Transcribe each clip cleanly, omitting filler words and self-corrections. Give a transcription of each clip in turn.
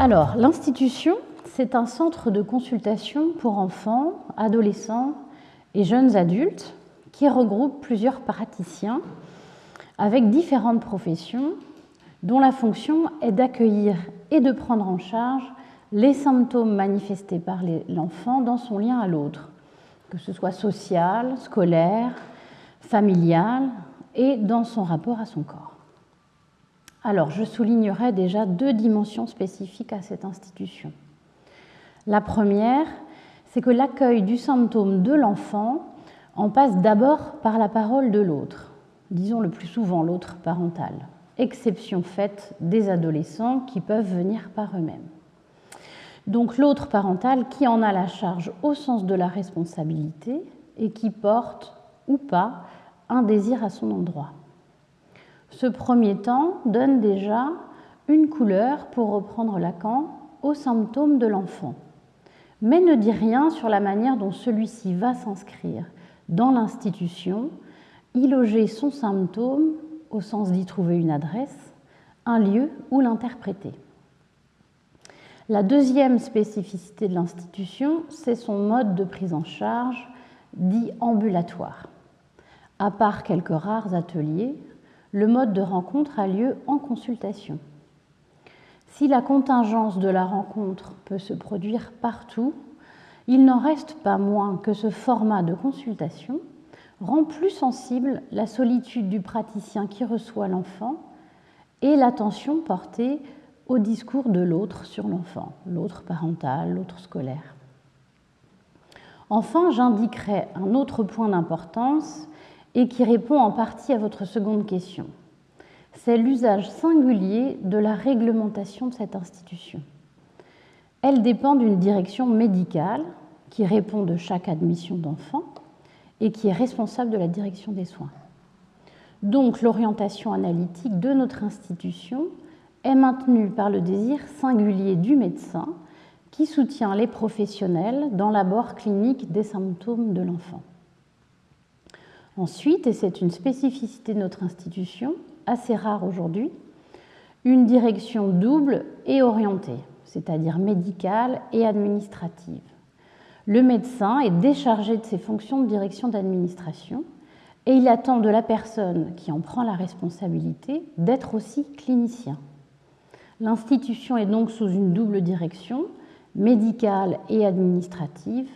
Alors, l'institution, c'est un centre de consultation pour enfants, adolescents et jeunes adultes qui regroupe plusieurs praticiens avec différentes professions dont la fonction est d'accueillir et de prendre en charge les symptômes manifestés par l'enfant dans son lien à l'autre, que ce soit social, scolaire, familial et dans son rapport à son corps. Alors, je soulignerai déjà deux dimensions spécifiques à cette institution. La première, c'est que l'accueil du symptôme de l'enfant en passe d'abord par la parole de l'autre, disons le plus souvent l'autre parental, exception faite des adolescents qui peuvent venir par eux-mêmes. Donc l'autre parental qui en a la charge au sens de la responsabilité et qui porte ou pas un désir à son endroit. Ce premier temps donne déjà une couleur, pour reprendre Lacan, aux symptômes de l'enfant, mais ne dit rien sur la manière dont celui-ci va s'inscrire dans l'institution, y loger son symptôme, au sens d'y trouver une adresse, un lieu où l'interpréter. La deuxième spécificité de l'institution, c'est son mode de prise en charge, dit ambulatoire. À part quelques rares ateliers, le mode de rencontre a lieu en consultation. Si la contingence de la rencontre peut se produire partout, il n'en reste pas moins que ce format de consultation rend plus sensible la solitude du praticien qui reçoit l'enfant et l'attention portée au discours de l'autre sur l'enfant, l'autre parental, l'autre scolaire. Enfin, j'indiquerai un autre point d'importance et qui répond en partie à votre seconde question. C'est l'usage singulier de la réglementation de cette institution. Elle dépend d'une direction médicale qui répond de chaque admission d'enfant et qui est responsable de la direction des soins. Donc, l'orientation analytique de notre institution est maintenue par le désir singulier du médecin qui soutient les professionnels dans l'abord clinique des symptômes de l'enfant. Ensuite, et c'est une spécificité de notre institution, assez rare aujourd'hui, une direction double et orientée, c'est-à-dire médicale et administrative. Le médecin est déchargé de ses fonctions de direction d'administration et il attend de la personne qui en prend la responsabilité d'être aussi clinicien. L'institution est donc sous une double direction, médicale et administrative,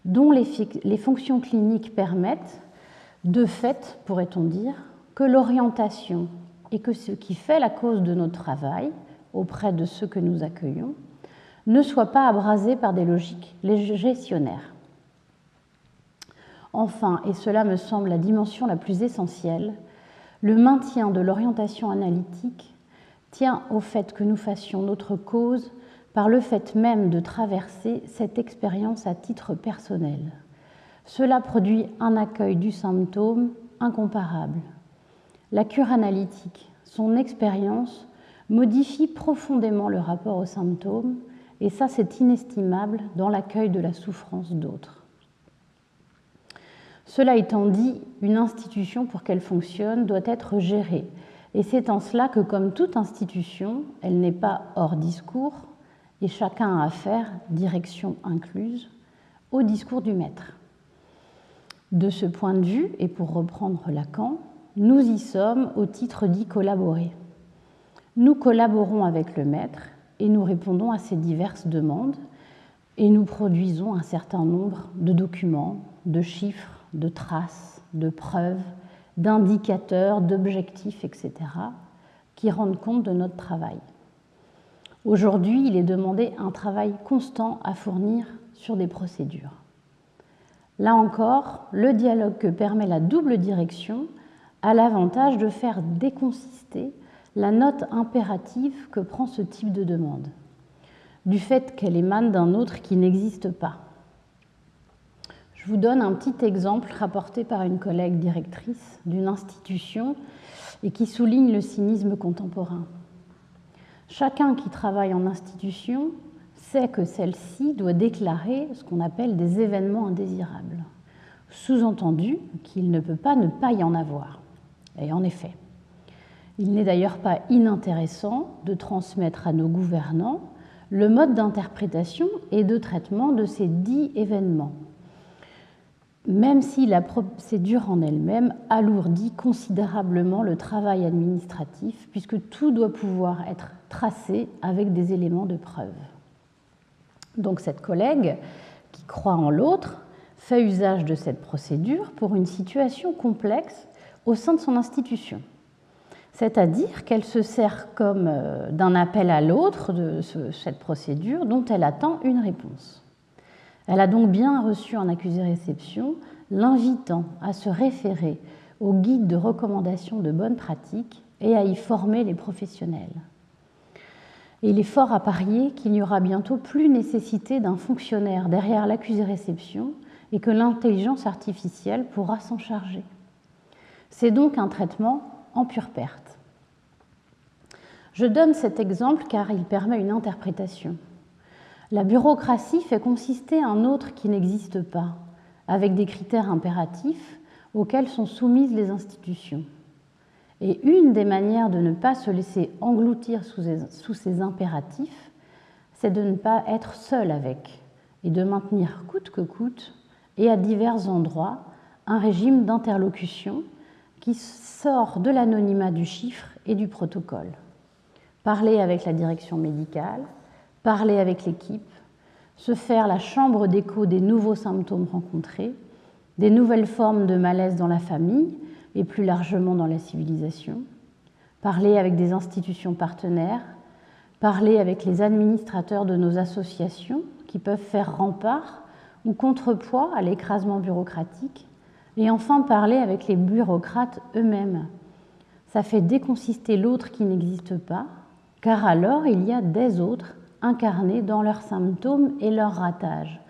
dont les fonctions cliniques permettent, de fait, pourrait-on dire, que l'orientation et que ce qui fait la cause de notre travail auprès de ceux que nous accueillons ne soit pas abrasé par des logiques gestionnaires. Enfin, et cela me semble la dimension la plus essentielle, le maintien de l'orientation analytique tient au fait que nous fassions notre cause par le fait même de traverser cette expérience à titre personnel. Cela produit un accueil du symptôme incomparable. La cure analytique, son expérience, modifie profondément le rapport au symptôme, et ça c'est inestimable dans l'accueil de la souffrance d'autres. Cela étant dit, une institution, pour qu'elle fonctionne, doit être gérée, et c'est en cela que, comme toute institution, elle n'est pas hors discours, et chacun a affaire, direction incluse, au discours du maître. De ce point de vue, et pour reprendre Lacan, nous y sommes au titre d'y collaborer. Nous collaborons avec le maître et nous répondons à ses diverses demandes et nous produisons un certain nombre de documents, de chiffres, de traces, de preuves, d'indicateurs, d'objectifs, etc., qui rendent compte de notre travail. Aujourd'hui, il est demandé un travail constant à fournir sur des procédures. Là encore, le dialogue que permet la double direction a l'avantage de faire déconsister la note impérative que prend ce type de demande, du fait qu'elle émane d'un autre qui n'existe pas. Je vous donne un petit exemple rapporté par une collègue directrice d'une institution et qui souligne le cynisme contemporain. Chacun qui travaille en institution sait que celle-ci doit déclarer ce qu'on appelle des événements indésirables, sous-entendu qu'il ne peut pas ne pas y en avoir. Et en effet, il n'est d'ailleurs pas inintéressant de transmettre à nos gouvernants le mode d'interprétation et de traitement de ces dits événements, même si la procédure en elle-même alourdit considérablement le travail administratif, puisque tout doit pouvoir être tracé avec des éléments de preuve. Donc cette collègue, qui croit en l'autre, fait usage de cette procédure pour une situation complexe au sein de son institution. C'est-à-dire qu'elle se sert comme d'un appel à l'autre de cette procédure dont elle attend une réponse. Elle a donc bien reçu en accusé-réception l'invitant à se référer au guide de recommandation de bonnes pratiques et à y former les professionnels. Et il est fort à parier qu'il n'y aura bientôt plus nécessité d'un fonctionnaire derrière l'accusé-réception et que l'intelligence artificielle pourra s'en charger. C'est donc un traitement en pure perte. Je donne cet exemple car il permet une interprétation. La bureaucratie fait consister un autre qui n'existe pas, avec des critères impératifs auxquels sont soumises les institutions. Et une des manières de ne pas se laisser engloutir sous ces impératifs, c'est de ne pas être seul avec, et de maintenir coûte que coûte, et à divers endroits, un régime d'interlocution qui sort de l'anonymat du chiffre et du protocole. Parler avec la direction médicale, parler avec l'équipe, se faire la chambre d'écho des nouveaux symptômes rencontrés, des nouvelles formes de malaise dans la famille et plus largement dans la civilisation, parler avec des institutions partenaires, parler avec les administrateurs de nos associations qui peuvent faire rempart ou contrepoids à l'écrasement bureaucratique, et enfin parler avec les bureaucrates eux-mêmes. Ça fait déconsister l'autre qui n'existe pas, car alors il y a des autres incarnés dans leurs symptômes et leurs ratages,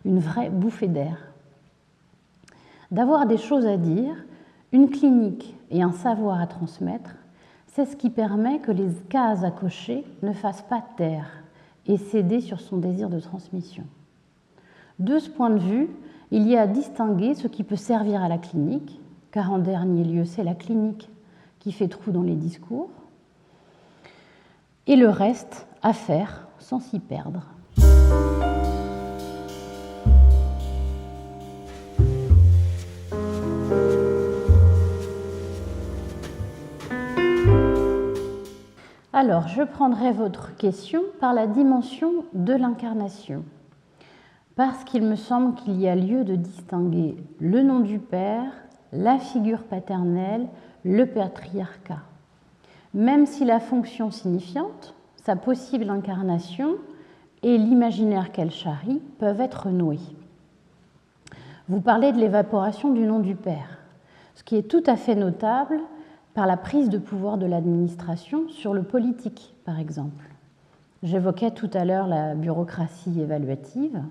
une vraie bouffée d'air. D'avoir des choses à dire, une clinique et un savoir à transmettre, c'est ce qui permet que les cases à cocher ne fassent pas taire et céder sur son désir de transmission. De ce point de vue, il y a à distinguer ce qui peut servir à la clinique, car en dernier lieu, c'est la clinique qui fait trou dans les discours, et le reste à faire sans s'y perdre. Alors, je prendrai votre question par la dimension de l'incarnation, parce qu'il me semble qu'il y a lieu de distinguer le nom du Père, la figure paternelle, le patriarcat. Même si la fonction signifiante, sa possible incarnation et l'imaginaire qu'elle charrie peuvent être noués. Vous parlez de l'évaporation du nom du Père, ce qui est tout à fait notable par la prise de pouvoir de l'administration sur le politique, par exemple. J'évoquais tout à l'heure la bureaucratie évaluative.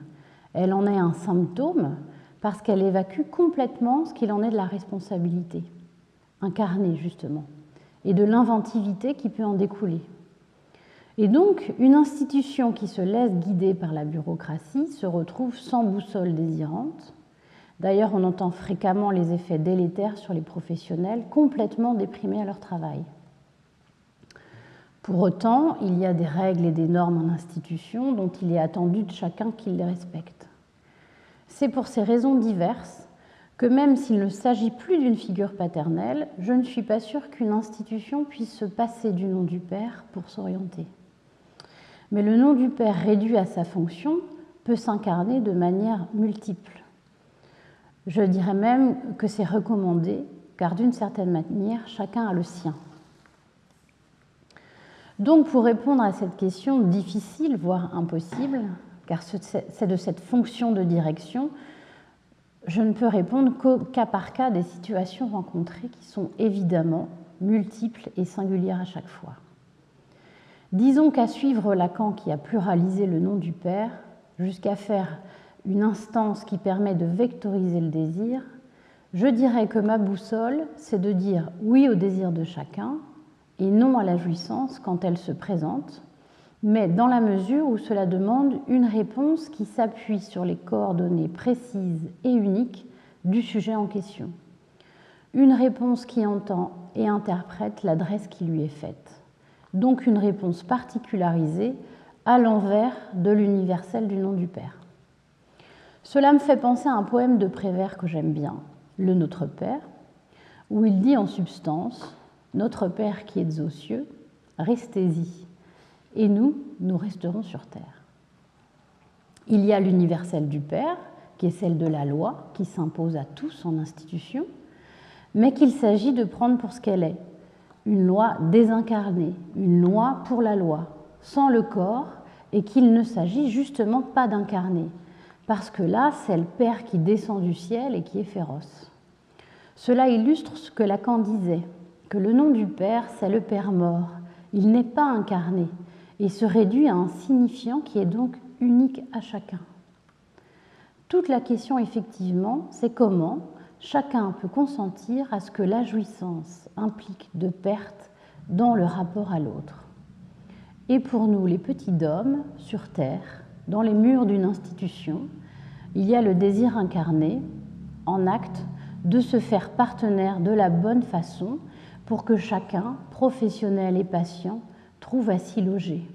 Elle en est un symptôme parce qu'elle évacue complètement ce qu'il en est de la responsabilité, incarnée justement, et de l'inventivité qui peut en découler. Et donc, une institution qui se laisse guider par la bureaucratie se retrouve sans boussole désirante. D'ailleurs, on entend fréquemment les effets délétères sur les professionnels complètement déprimés à leur travail. Pour autant, il y a des règles et des normes en institution dont il est attendu de chacun qu'il les respecte. C'est pour ces raisons diverses que même s'il ne s'agit plus d'une figure paternelle, je ne suis pas sûre qu'une institution puisse se passer du nom du Père pour s'orienter. Mais le nom du Père réduit à sa fonction peut s'incarner de manière multiple. Je dirais même que c'est recommandé, car d'une certaine manière, chacun a le sien. Donc, pour répondre à cette question difficile, voire impossible, car c'est de cette fonction de direction, je ne peux répondre qu'au cas par cas des situations rencontrées qui sont évidemment multiples et singulières à chaque fois. Disons qu'à suivre Lacan qui a pluralisé le nom du Père, jusqu'à faire une instance qui permet de vectoriser le désir, je dirais que ma boussole, c'est de dire oui au désir de chacun et non à la jouissance quand elle se présente, mais dans la mesure où cela demande une réponse qui s'appuie sur les coordonnées précises et uniques du sujet en question. Une réponse qui entend et interprète l'adresse qui lui est faite. Donc une réponse particularisée à l'envers de l'universel du nom du Père. Cela me fait penser à un poème de Prévert que j'aime bien, Le Notre Père, où il dit en substance « Notre Père qui êtes aux cieux, restez-y, et nous, nous resterons sur terre. » Il y a l'universel du Père, qui est celle de la loi, qui s'impose à tous en institution, mais qu'il s'agit de prendre pour ce qu'elle est, une loi désincarnée, une loi pour la loi, sans le corps, et qu'il ne s'agit justement pas d'incarner, parce que là, c'est le Père qui descend du ciel et qui est féroce. Cela illustre ce que Lacan disait, que le nom du Père, c'est le Père mort, il n'est pas incarné, et se réduit à un signifiant qui est donc unique à chacun. Toute la question, effectivement, c'est comment chacun peut consentir à ce que la jouissance implique de perte dans le rapport à l'autre. Et pour nous, les petits d'hommes, sur Terre, dans les murs d'une institution, il y a le désir incarné, en acte, de se faire partenaire de la bonne façon pour que chacun, professionnel et patient, trouve à s'y loger.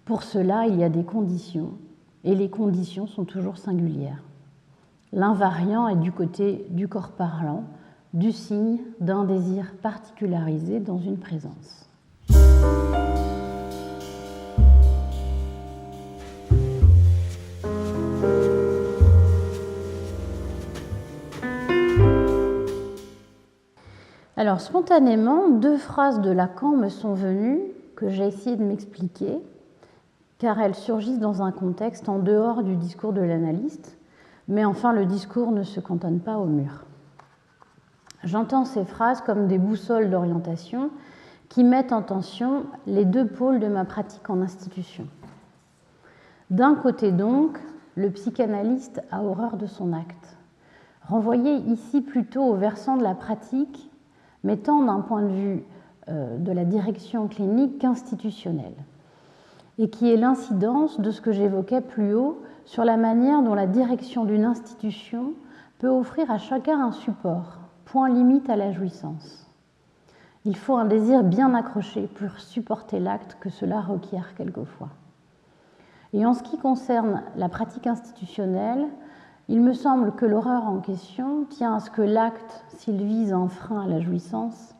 Pour cela, il y a des conditions, et les conditions sont toujours singulières. L'invariant est du côté du corps parlant, du signe d'un désir particularisé dans une présence. Alors, spontanément, deux phrases de Lacan me sont venues, que j'ai essayé de m'expliquer, car elles surgissent dans un contexte en dehors du discours de l'analyste, mais enfin le discours ne se cantonne pas au mur. J'entends ces phrases comme des boussoles d'orientation qui mettent en tension les deux pôles de ma pratique en institution. D'un côté donc, le psychanalyste a horreur de son acte, renvoyé ici plutôt au versant de la pratique, mais tant d'un point de vue de la direction clinique qu'institutionnelle, et qui est l'incidence de ce que j'évoquais plus haut sur la manière dont la direction d'une institution peut offrir à chacun un support, point limite à la jouissance. Il faut un désir bien accroché pour supporter l'acte que cela requiert quelquefois. Et en ce qui concerne la pratique institutionnelle, il me semble que l'horreur en question tient à ce que l'acte, s'il vise un frein à la jouissance,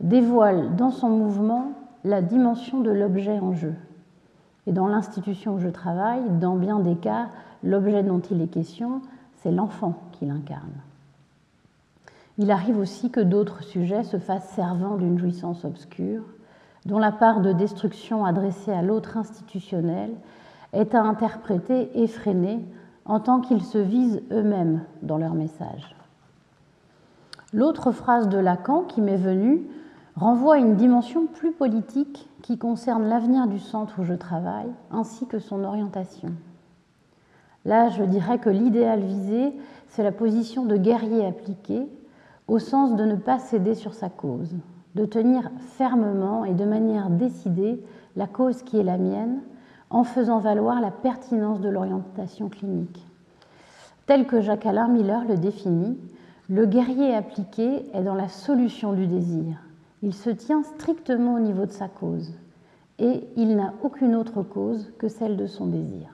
dévoile dans son mouvement la dimension de l'objet en jeu. Et dans l'institution où je travaille, dans bien des cas, l'objet dont il est question, c'est l'enfant qui l'incarne. Il arrive aussi que d'autres sujets se fassent servant d'une jouissance obscure, dont la part de destruction adressée à l'autre institutionnel est à interpréter effrénée en tant qu'ils se visent eux-mêmes dans leur message. L'autre phrase de Lacan qui m'est venue renvoie à une dimension plus politique qui concerne l'avenir du centre où je travaille, ainsi que son orientation. Là, je dirais que l'idéal visé, c'est la position de guerrier appliqué, au sens de ne pas céder sur sa cause, de tenir fermement et de manière décidée la cause qui est la mienne, en faisant valoir la pertinence de l'orientation clinique. Tel que Jacques-Alain Miller le définit, le guerrier appliqué est dans la solution du désir. Il se tient strictement au niveau de sa cause et il n'a aucune autre cause que celle de son désir.